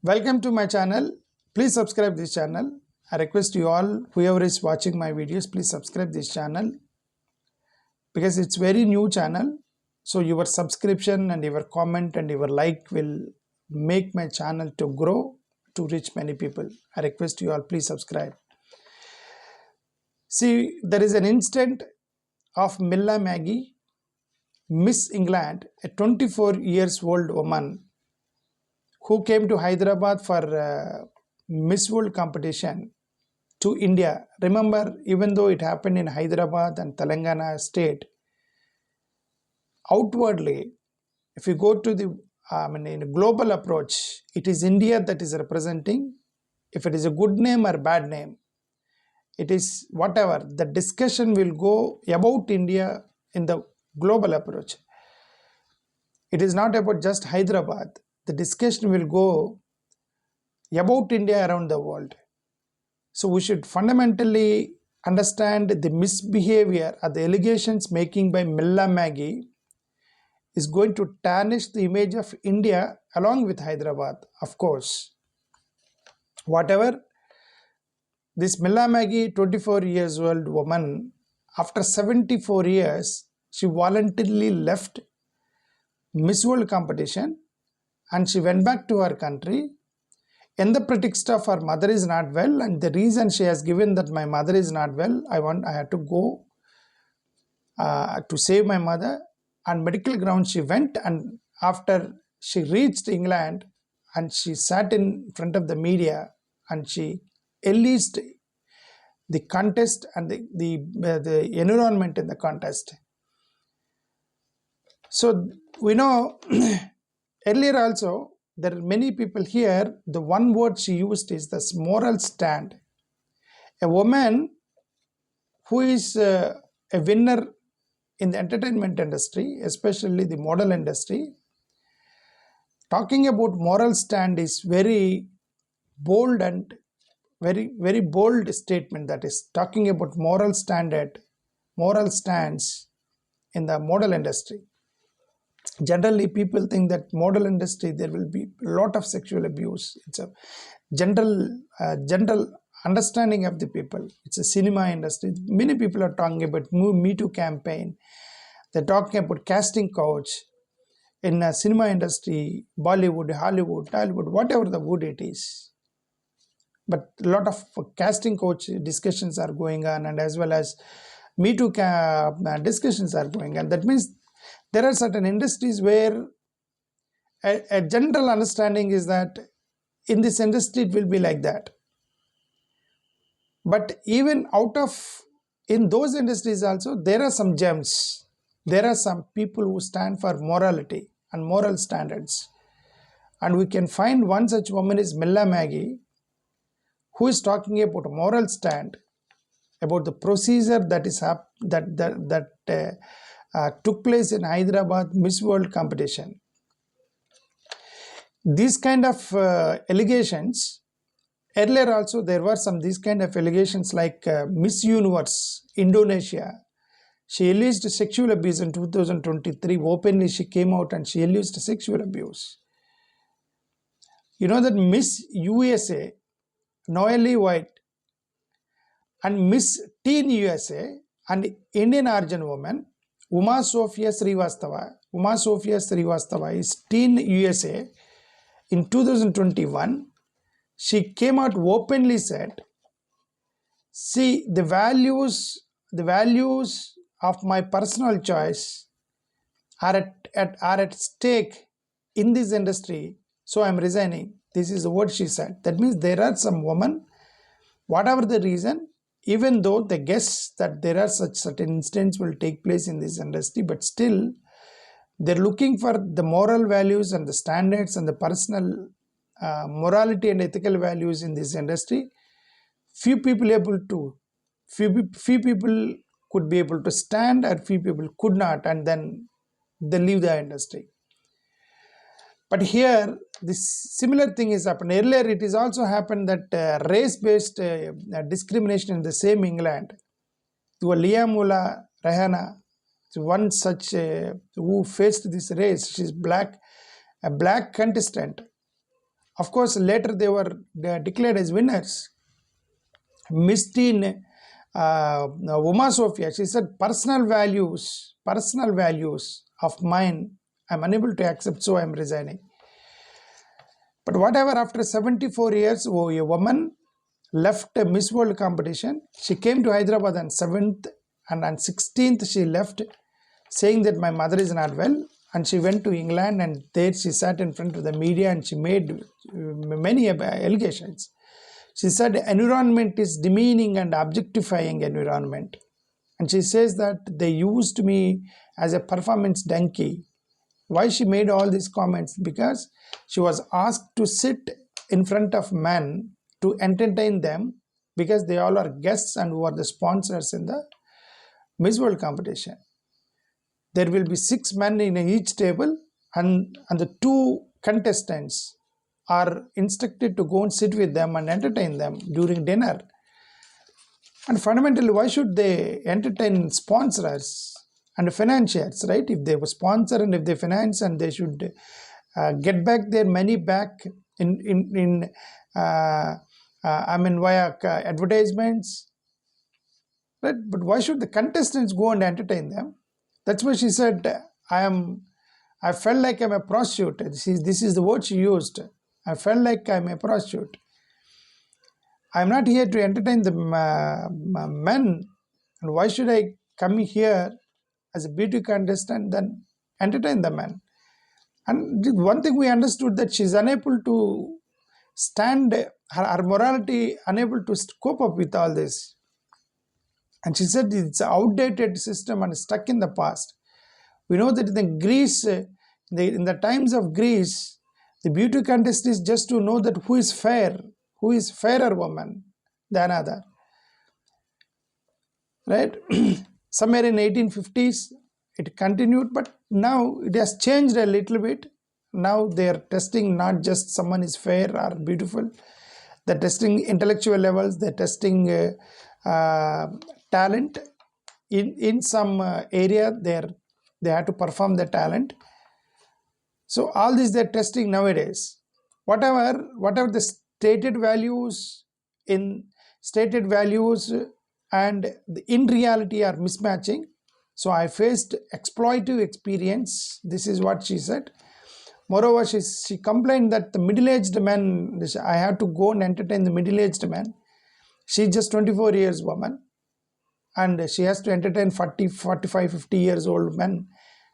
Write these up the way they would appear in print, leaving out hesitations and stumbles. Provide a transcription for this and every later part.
Welcome to my channel. Please subscribe this channel. I request you all, whoever is watching my videos, please subscribe this channel because it's very new channel. So your subscription and your comment and your like will make my channel to grow to reach many people. I request you all, please subscribe. See, there is an incident of Milla Magee, Miss England, a 24 years old woman who came to Hyderabad for Miss World competition to India. Remember, even though it happened in Hyderabad and Telangana state, outwardly, if you go to the in a global approach, it is India that is representing. If it is a good name or bad name, it is whatever. The discussion will go about India in the global approach. It is not about just Hyderabad. The discussion will go about India around the world. So we should fundamentally understand the misbehavior or the allegations making by Milla Magee is going to tarnish the image of India along with Hyderabad, of course. Whatever, this Milla Magee, 24 years old woman, after 74 years, she voluntarily left Miss World competition and she went back to her country in the pretext of her mother is not well, and the reason she has given that my mother is not well, I had to go to save my mother. On medical grounds she went, and after she reached England and she sat in front of the media and she alleged the contest and the environment in the contest. So we know earlier also there are many people here, the one word she used is this moral stand. A woman who is a winner in the entertainment industry, especially the model industry, talking about moral stand is very bold and very bold statement. That is talking about moral standard, moral stance in the model industry. Generally, people think that model industry there will be a lot of sexual abuse. It's a general understanding of the people. It's a cinema industry. Many people are talking about Me Too campaign. They're talking about casting couch in a cinema industry, Bollywood, Hollywood, Tollywood, whatever the wood it is. But a lot of casting couch discussions are going on, and as well as Me Too discussions are going on. That means there are certain industries where a general understanding is that in this industry it will be like that. But even in those industries also, there are some gems. There are some people who stand for morality and moral standards. And we can find one such woman is Milla Magee, who is talking about a moral stand, about the procedure that is took place in Hyderabad Miss World competition. These kind of allegations, earlier also there were some these kind of allegations like Miss Universe Indonesia. She alleged sexual abuse in 2023. Openly she came out and she alleged sexual abuse. You know that Miss USA, Noelle White, and Miss Teen USA, and Indian origin woman, Uma Sophia Srivastava is Teen USA. In 2021, she came out openly said, see, the values of my personal choice are at stake in this industry, so I am resigning. This is what she said. That means there are some women, whatever the reason, even though they guess that there are such certain incidents will take place in this industry, but still they're looking for the moral values and the standards and the personal morality and ethical values in this industry. Few people could be able to stand, or few people could not, and then they leave the industry. But here, this similar thing is happened. Earlier, it is also happened that race-based discrimination in the same England. To Liamula Rahana, one such who faced this race, she is black, a black contestant Of course, later they were declared as winners. Miss Teen Uma Sophia, she said, personal values of mine, I'm unable to accept, so I'm resigning. But whatever, after 74 years, a woman left a Miss World competition. She came to Hyderabad on 7th, and on 16th she left, saying that my mother is not well, and she went to England, and there she sat in front of the media and she made many allegations. She said environment is demeaning and objectifying environment. And she says that they used me as a performance donkey. Why she made all these comments? Because she was asked to sit in front of men to entertain them, because they all are guests and who are the sponsors in the Miss World competition. There will be 6 men in each table, and the 2 contestants are instructed to go and sit with them and entertain them during dinner. And fundamentally, why should they entertain sponsors and financiers, right? If they were sponsor and if they finance, and they should get back their money back via advertisements, right? But why should the contestants go and entertain them? That's why she said, I felt like I'm a prostitute. This is the word she used. I felt like I'm a prostitute. I'm not here to entertain the men. And why should I come here as a beauty contestant than entertain the men? And one thing we understood, that she's unable to stand, her morality unable to cope up with all this. And she said it's an outdated system and stuck in the past. We know that in Greece, in the times of Greece, the beauty contest is just to know that who is fairer woman than other, right? Somewhere in 1850s, it continued, but now it has changed a little bit. Now they are testing not just someone is fair or beautiful, they're testing intellectual levels, they're testing talent. In some area, they have to perform the talent. So all this they're testing nowadays. Whatever the stated values and in reality are mismatching. So I faced exploitative experience. This is what she said. Moreover, she complained that the middle-aged men, I have to go and entertain the middle-aged men. She's just 24 years woman, and she has to entertain 40, 45, 50 years old men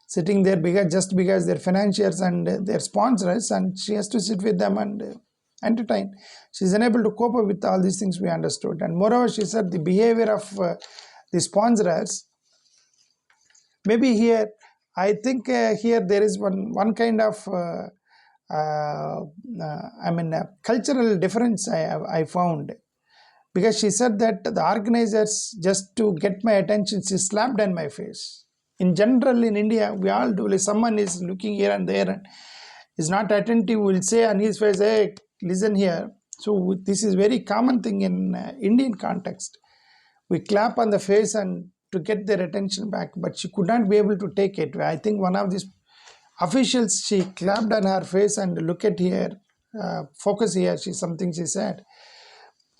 sitting there just because they're financiers and they're sponsors, and she has to sit with them and entertain. She's unable to cope up with all these things, we understood. And moreover, she said the behavior of the sponsors, maybe here, I think here there is one kind of cultural difference I found. Because she said that the organizers, just to get my attention, she slapped on my face. In general, in India, we all do. Like someone is looking here and there and is not attentive, will say on his face, hey, listen here. So this is very common thing in Indian context. We clap on the face and to get their attention back, but she could not be able to take it. I think one of these officials, she clapped on her face and look at here, focus here, she said.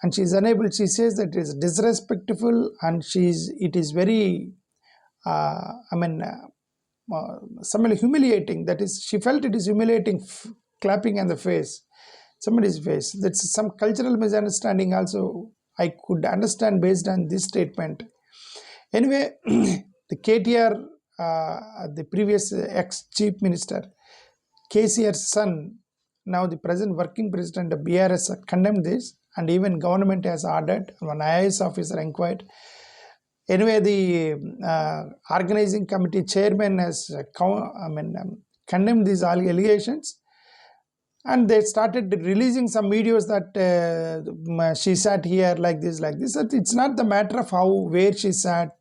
And she's unable, she says that it is disrespectful, and it is very, somewhat humiliating. That is, she felt it is humiliating, clapping on the face, somebody's face. That's some cultural misunderstanding also I could understand based on this statement. Anyway, the KTR, the previous ex-chief minister, KCR's son, now the present working president of BRS, condemned this, and even government has ordered one IAS officer inquired. Anyway, the organizing committee chairman has condemned these allegations, and they started releasing some videos that she sat here like this. It's not the matter of where she sat,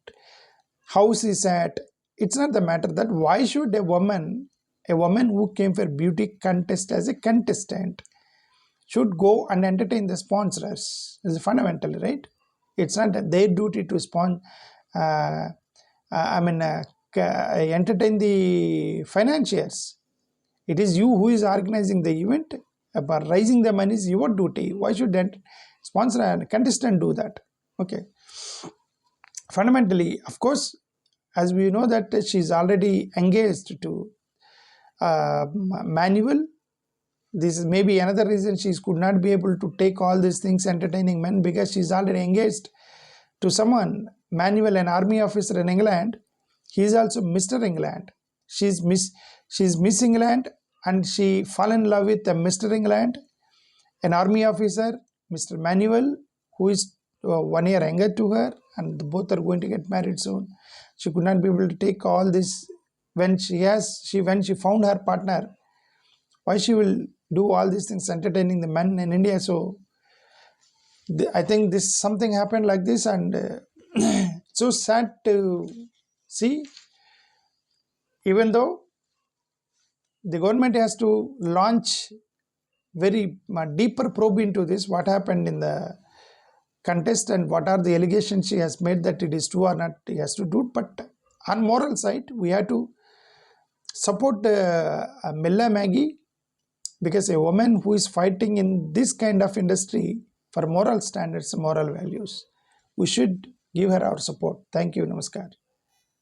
how she sat. It's not the matter that why should a woman who came for beauty contest as a contestant should go and entertain the sponsors is fundamental, right? It's not their duty to entertain the financiers. It is you who is organizing the event. But raising the money is your duty. Why should that sponsor and contestant do that? Okay. Fundamentally, of course, as we know that she's already engaged to manual. This is maybe another reason she could not be able to take all these things entertaining men, because she's already engaged to someone, Manuel, an army officer in England. He is also Mr. England. She's Miss England, and she fell in love with Mr. England, an army officer, Mr. Manuel, who is 1 year younger to her, and both are going to get married soon. She could not be able to take all this when when she found her partner. Why she will do all these things entertaining the men in India? So I think this something happened like this, and so sad to see. Even though the government has to launch very deeper probe into this, what happened in the contest and what are the allegations she has made, that it is true or not, he has to do it. But on moral side, we have to support Milla Magee, because a woman who is fighting in this kind of industry for moral standards, moral values, we should give her our support. Thank you. Namaskar.